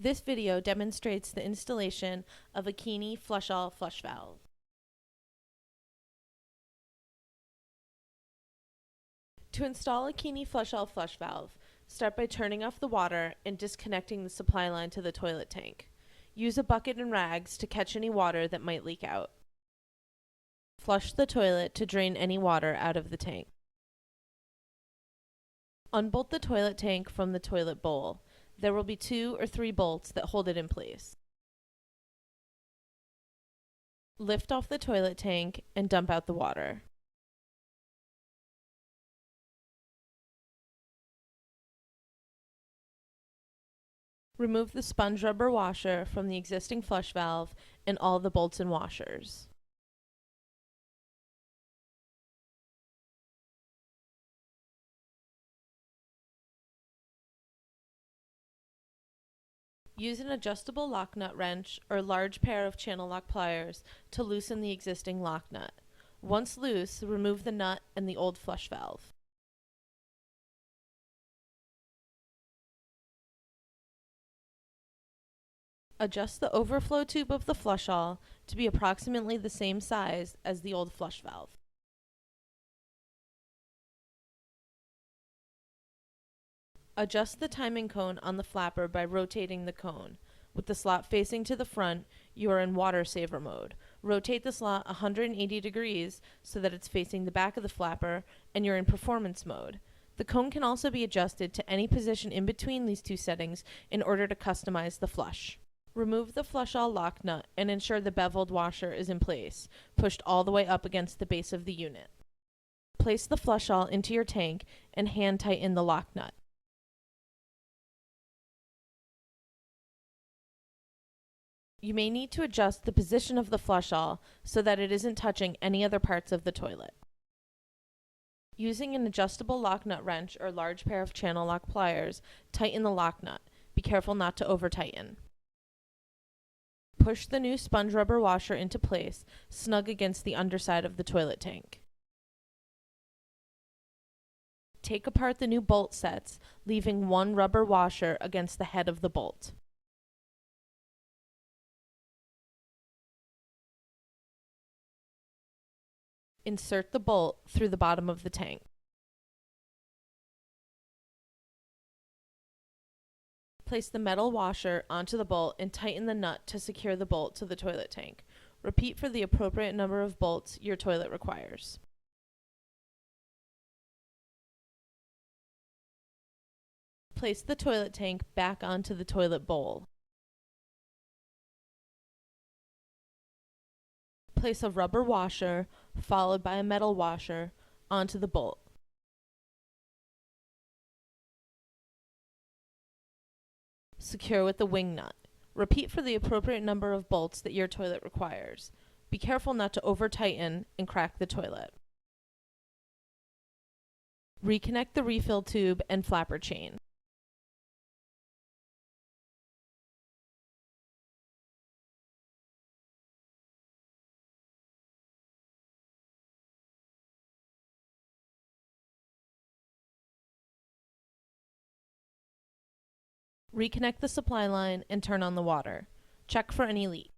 This video demonstrates the installation of a KEENEY Flush All flush valve. To install a KEENEY Flush All flush valve, start by turning off the water and disconnecting the supply line to the toilet tank. Use a bucket and rags to catch any water that might leak out. Flush the toilet to drain any water out of the tank. Unbolt the toilet tank from the toilet bowl. There will be 2 or 3 bolts that hold it in place. Lift off the toilet tank and dump out the water. Remove the sponge rubber washer from the existing flush valve and all the bolts and washers. Use an adjustable lock nut wrench or large pair of channel lock pliers to loosen the existing lock nut. Once loose, remove the nut and the old flush valve. Adjust the overflow tube of the flush all to be approximately the same size as the old flush valve. Adjust the timing cone on the flapper by rotating the cone. With the slot facing to the front, you are in water saver mode. Rotate the slot 180 degrees so that it's facing the back of the flapper, and you're in performance mode. The cone can also be adjusted to any position in between these two settings in order to customize the flush. Remove the flush all lock nut and ensure the beveled washer is in place, pushed all the way up against the base of the unit. Place the flush all into your tank and hand tighten the lock nut. You may need to adjust the position of the flush all so that it isn't touching any other parts of the toilet. Using an adjustable lock nut wrench or large pair of channel lock pliers, tighten the lock nut. Be careful not to over-tighten. Push the new sponge rubber washer into place, snug against the underside of the toilet tank. Take apart the new bolt sets, leaving one rubber washer against the head of the bolt. Insert the bolt through the bottom of the tank. Place the metal washer onto the bolt and tighten the nut to secure the bolt to the toilet tank. Repeat for the appropriate number of bolts your toilet requires. Place the toilet tank back onto the toilet bowl. Place a rubber washer, followed by a metal washer, onto the bolt. Secure with the wing nut. Repeat for the appropriate number of bolts that your toilet requires. Be careful not to over-tighten and crack the toilet. Reconnect the refill tube and flapper chain. Reconnect the supply line and turn on the water. Check for any leak.